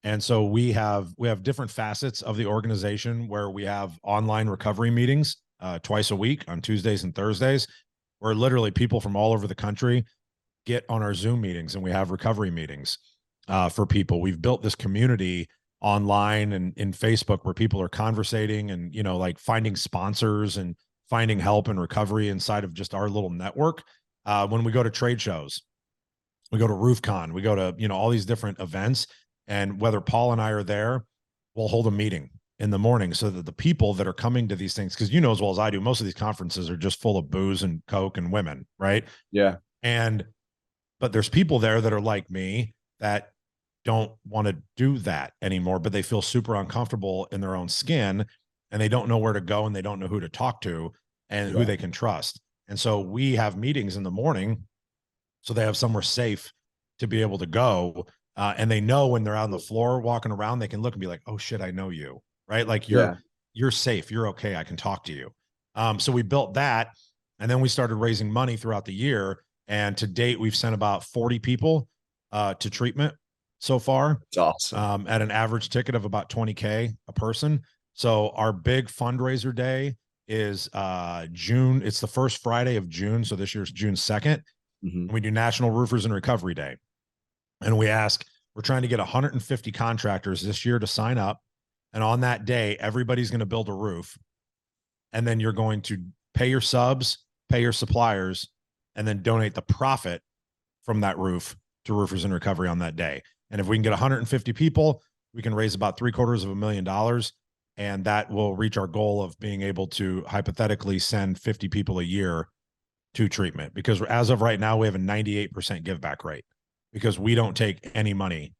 And so we have different facets of the organization where we have online recovery meetings twice a week on Tuesdays and Thursdays, where literally people from all over the country get on our Zoom meetings, and we have recovery meetings for people. We've built this community online and in Facebook where people are conversating and, like finding sponsors and finding help and recovery inside of just our little network. When we go to trade shows, we go to RoofCon, we go to, all these different events. And whether Paul and I are there, we'll hold a meeting in the morning so that the people that are coming to these things, because as well as I do, most of these conferences are just full of booze and coke and women, right? Yeah. And but there's people there that are like me that don't want to do that anymore, but they feel super uncomfortable in their own skin, and they don't know where to go, and they don't know who to talk to and who Yeah. they can trust. And so we have meetings in the morning so they have somewhere safe to be able to go. And they know when they're out on the floor walking around, they can look and be like, "Oh shit, I know you," right? Like, Yeah. you're safe, you're okay, I can talk to you. So we built that, and then we started raising money throughout the year. And to date, we've sent about 40 people to treatment so far, It's awesome. at an average ticket of about 20K a person. So our big fundraiser day is June. It's the first Friday of June. So this year's June 2nd. Mm-hmm. And we do National Roofers and Recovery Day. And we're trying to get 150 contractors this year to sign up. And on that day, everybody's going to build a roof. And then you're going to pay your subs, pay your suppliers, and then donate the profit from that roof to Roofers in Recovery on that day. And if we can get 150 people, we can raise about $750,000. And that will reach our goal of being able to hypothetically send 50 people a year to treatment, because as of right now, we have a 98% give back rate because we don't take any money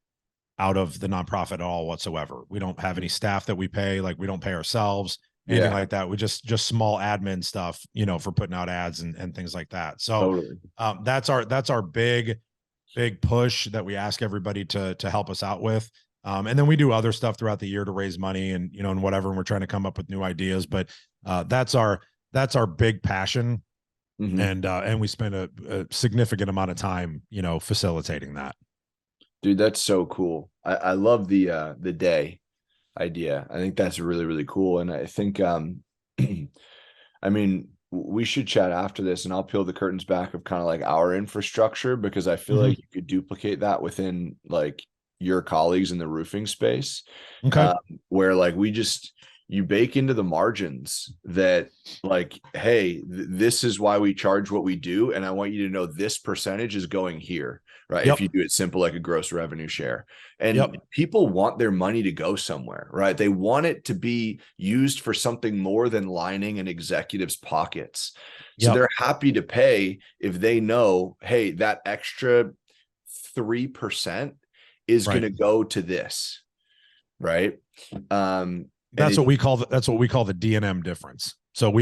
out of the nonprofit at all whatsoever. We don't have any staff that we pay. Like, we don't pay ourselves, anything Yeah. like that. We just small admin stuff, for putting out ads and things like that. So Totally. that's our big push that we ask everybody to help us out with. And then we do other stuff throughout the year to raise money and, and whatever. And we're trying to come up with new ideas, but that's our big passion. Mm-hmm. And we spend a significant amount of time, facilitating that. Dude, that's so cool. I love the day idea. I think that's really, really cool. And I think I mean, we should chat after this and I'll peel the curtains back of kind of like our infrastructure, because I feel Mm-hmm. like you could duplicate that within like your colleagues in the roofing space, Okay. um, where like you bake into the margins that like, hey, this is why we charge what we do. And I want you to know this percentage is going here, right? If Yep. you do it simple, like a gross revenue share. And Yep. people want their money to go somewhere, right? They want it to be used for something more than lining an executive's pockets. So Yep. they're happy to pay if they know, hey, that extra 3% is going Right. to go to this, right? And That's what we call the D&M difference. So yeah,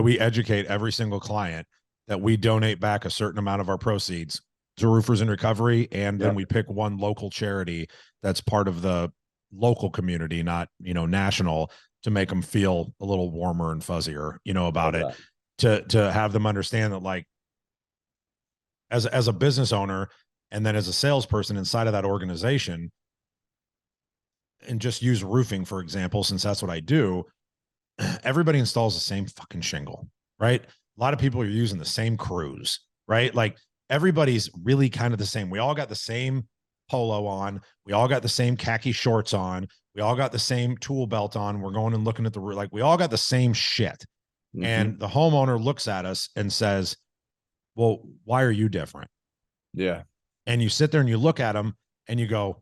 we educate every single client that we donate back a certain amount of our proceeds to Roofers in Recovery, and then yeah, we pick one local charity that's part of the local community, not national, to make them feel a little warmer and fuzzier, about Love it, that. to have them understand that, like, as a business owner and then as a salesperson inside of that organization, and just use roofing, for example, since that's what I do, everybody installs the same fucking shingle, right? A lot of people are using the same crews, right? Like, everybody's really kind of the same. We all got the same polo on. We all got the same khaki shorts on. We all got the same tool belt on. We're going and looking at the roof. Like, we all got the same shit. Hmm. And the homeowner looks at us and says, well, why are you different? Yeah. And you sit there and you look at them and you go,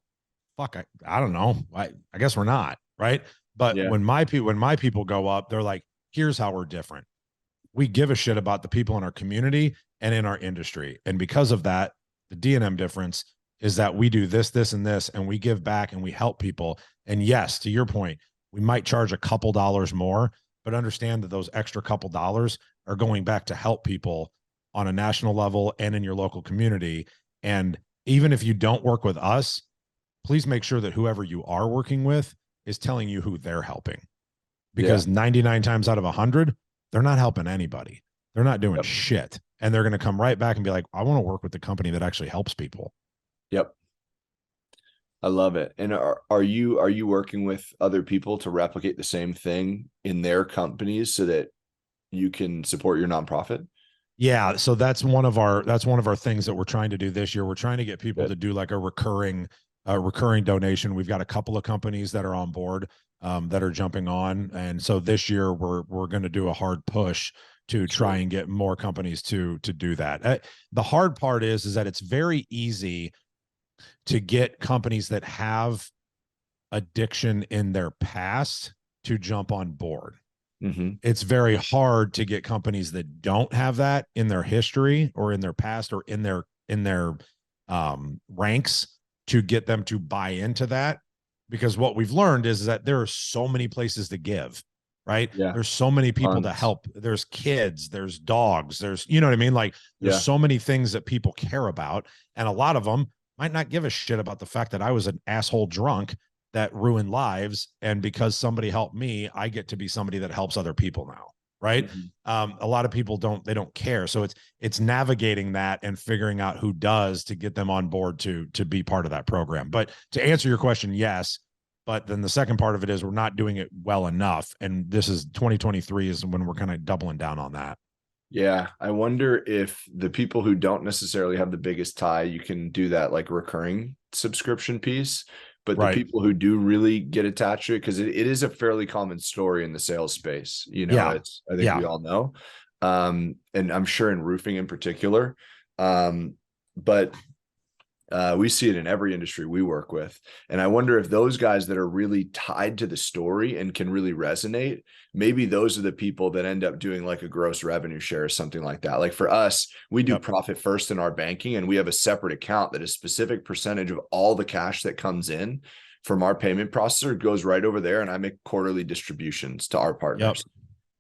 fuck, I don't know. I guess we're not, right? But Yeah. when my people go up, they're like, here's how we're different. We give a shit about the people in our community and in our industry. And because of that, the D&M difference is that we do this, this, and this, and we give back and we help people. And yes, to your point, we might charge a couple dollars more, but understand that those extra couple dollars are going back to help people on a national level and in your local community. And even if you don't work with us, please make sure that whoever you are working with is telling you who they're helping, Yeah. because 99 times out of 100, they're not helping anybody. They're not doing Yep. shit. And they're going to come right back and be like, I want to work with the company that actually helps people. Yep. I love it. And are you working with other people to replicate the same thing in their companies so that you can support your nonprofit? Yeah, so that's one of our things that we're trying to do this year. We're trying to get people Good. to do like a recurring donation. We've got a couple of companies that are on board, that are jumping on, and so this year we're going to do a hard push to try Sweet. and get more companies to do that. The hard part is that it's very easy to get companies that have addiction in their past to jump on board. Hmm. It's very hard to get companies that don't have that in their history or in their past or in their ranks to get them to buy into that, because what we've learned is that there are so many places to give, right? Yeah. There's so many people to Tons. help. There's kids, there's dogs, there's, you know what I mean? Like, there's Yeah. so many things that people care about, and a lot of them might not give a shit about the fact that I was an asshole drunk that ruined lives, and because somebody helped me, I get to be somebody that helps other people now, right? Hmm. A lot of people don't care, so it's navigating that and figuring out who does to get them on board to be part of that program. But to answer your question, yes. But then the second part of it is we're not doing it well enough, and this is 2023 is when we're kind of doubling down on that. Yeah. I wonder if the people who don't necessarily have the biggest tie, you can do that like recurring subscription piece. But the Right. people who do really get attached to it, because it is a fairly common story in the sales space, Yeah. I think Yeah. we all know. And I'm sure in roofing in particular. But we see it in every industry we work with. And I wonder if those guys that are really tied to the story and can really resonate, maybe those are the people that end up doing like a gross revenue share or something like that. Like for us, we do Yep. profit first in our banking, and we have a separate account that a specific percentage of all the cash that comes in from our payment processor goes right over there. And I make quarterly distributions to our Yep. partners.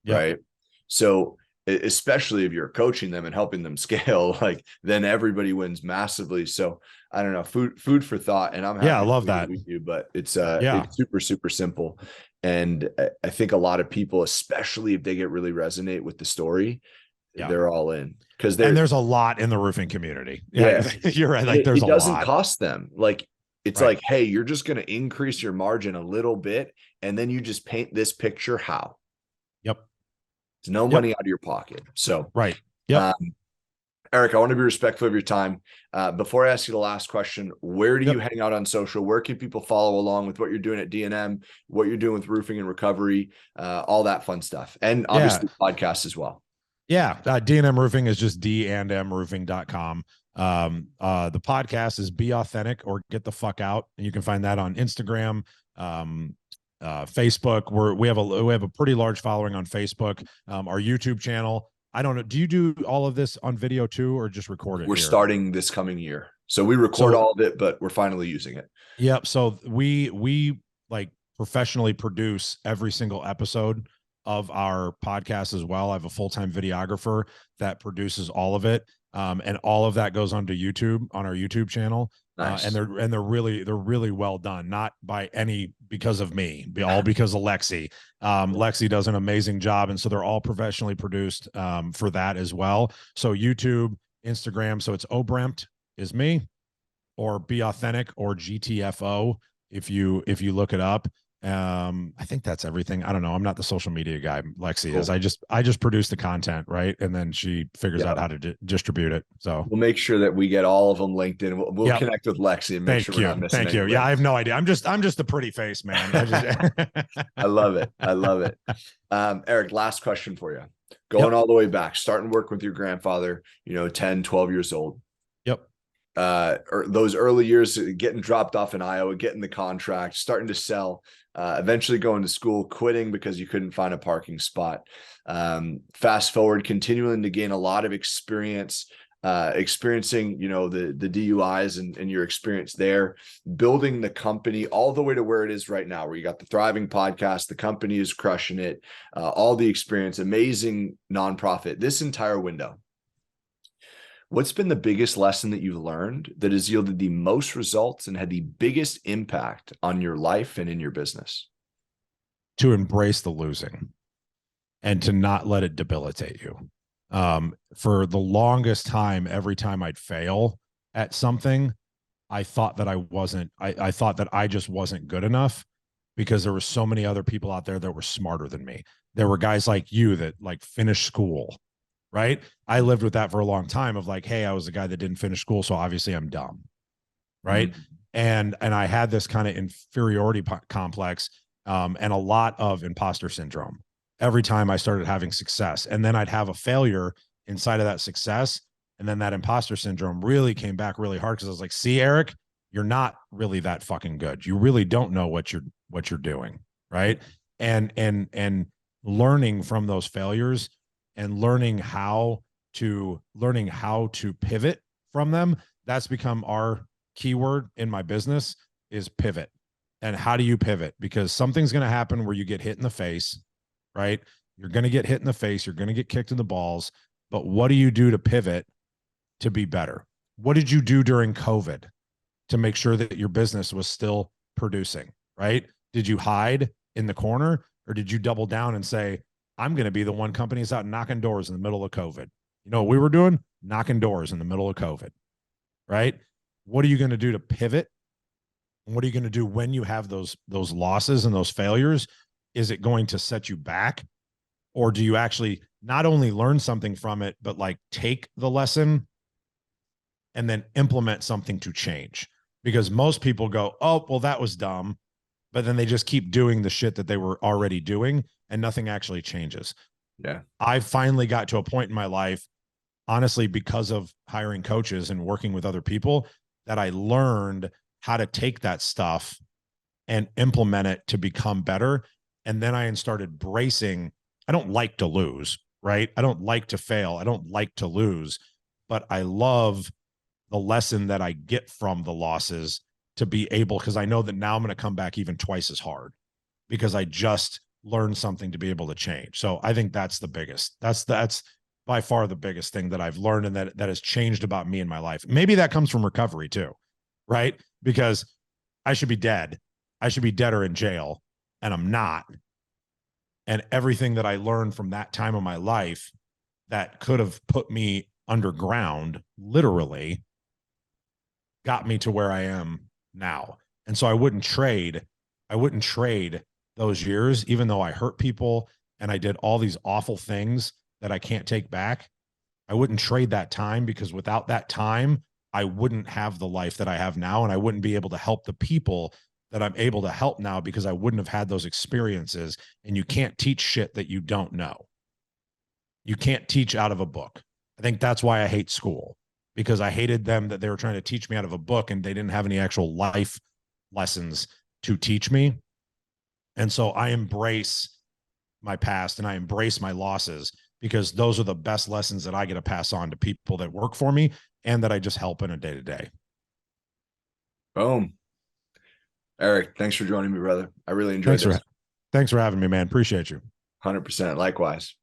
Yep. Right. So especially if you're coaching them and helping them scale, like then everybody wins massively. So I don't know, food for thought. And I'm Yeah. I happy to love do what that. we do, but Yeah. it's super, super simple. And I think a lot of people, especially if they get really resonate with the story, Yeah. they're all in because And they're, there's a lot in the roofing community. Yeah. yeah. You're right. And Like, there's it a doesn't lot. cost them. Like it's Right. like, hey, you're just going to increase your margin a little bit. And then you just paint this picture. How Yep. it's no Yep. money out of your pocket. So, Right. Yep. um, Eric, I want to be respectful of your time. Before I ask you the last question, where do you Yep. hang out on social? Where can people follow along with what you're doing at D&M, what you're doing with roofing and recovery, all that fun stuff, and Yeah. obviously podcasts as well? Yeah. D&M Roofing is just D&Mroofing.com. The podcast is Be Authentic or Get the Fuck Out. And you can find that on Instagram, Facebook. We have a pretty large following on Facebook. Our YouTube channel. I don't know. Do you do all of this on video too, or just record it We're here? starting this coming year. So we record So, all of it, but we're finally using it. yep. So we like professionally produce every single episode of our podcast as well. I have a full-time videographer that produces all of it. And all of that goes onto YouTube, on our YouTube channel. Nice. And they're really well done, not by any because of me, all because of Lexi. Lexi does an amazing job, and so they're all professionally produced for that as well. So YouTube, Instagram, so it's Oberembt is me, or Be Authentic, or GTFO if you look it up. I think that's everything. I don't know, I'm not the social media guy. Lexi is. I just produce the content, right, and then she figures out how to distribute it. So we'll make sure that we get all of them linked in. We'll yep. connect with Lexi and make sure we're not missing any. Yeah, I have no idea. I'm just a pretty face, man. I love it. Eric, last question for you. Going all the way back, starting work with your grandfather, 10, 12 years old. Yep. Or those early years, getting dropped off in Iowa, getting the contract, starting to sell, eventually going to school, quitting because you couldn't find a parking spot. Fast forward, continuing to gain a lot of experience, experiencing, the DUIs and your experience there, building the company all the way to where it is right now, where you got the thriving podcast, the company is crushing it, all the experience, amazing nonprofit, this entire window. What's been the biggest lesson that you've learned that has yielded the most results and had the biggest impact on your life and in your business? To embrace the losing and to not let it debilitate you. For the longest time, every time I'd fail at something, I thought that I thought that I just wasn't good enough, because there were so many other people out there that were smarter than me. There were guys like you that like finished school, right? I lived with that for a long time of like, hey, I was a guy that didn't finish school, so obviously I'm dumb, right? And I had this kind of inferiority complex, and a lot of imposter syndrome every time I started having success. And then I'd have a failure inside of that success, and then that imposter syndrome really came back really hard, because I was like, see, Eric, you're not really that fucking good. You really don't know what you're doing, right? And learning from those failures and learning how to pivot from them. That's become our keyword in my business, is pivot. And how do you pivot? Because something's going to happen where you get hit in the face, right? You're going to get hit in the face. You're going to get kicked in the balls. But what do you do to pivot to be better? What did you do during COVID to make sure that your business was still producing, right? Did you hide in the corner, or did you double down and say, I'm going to be the one company that's out knocking doors in the middle of COVID? You know what we were doing? Knocking doors in the middle of COVID, right? What are you going to do to pivot? And what are you going to do when you have those losses and those failures? Is it going to set you back? Or do you actually not only learn something from it, but like take the lesson and then implement something to change? Because most people go, oh, well, that was dumb. But then they just keep doing the shit that they were already doing, and nothing actually changes. Yeah. I finally got to a point in my life, honestly, because of hiring coaches and working with other people, that I learned how to take that stuff and implement it to become better. And then I started bracing. I don't like to lose, right? I don't like to fail. I don't like to lose, but I love the lesson that I get from the losses, to be able, because I know that now I'm going to come back even twice as hard, because I just learned something to be able to change. So I think that's the biggest, that's by far the biggest thing that I've learned, and that has changed about me in my life. Maybe that comes from recovery too, right? Because I should be dead. I should be dead or in jail, and I'm not. And everything that I learned from that time of my life that could have put me underground, literally, got me to where I am now. And so I wouldn't trade those years, even though I hurt people and I did all these awful things that I can't take back. I wouldn't trade that time, because without that time, I wouldn't have the life that I have now, and I wouldn't be able to help the people that I'm able to help now, because I wouldn't have had those experiences. And you can't teach shit that you don't know. You can't teach out of a book. I think that's why I hate school, because I hated them that they were trying to teach me out of a book and they didn't have any actual life lessons to teach me. And so I embrace my past and I embrace my losses, because those are the best lessons that I get to pass on to people that work for me and that I just help in a day-to-day. Boom. Eric, thanks for joining me, brother. I really enjoyed this. Thanks for having me, man. Appreciate you. 100%. Likewise.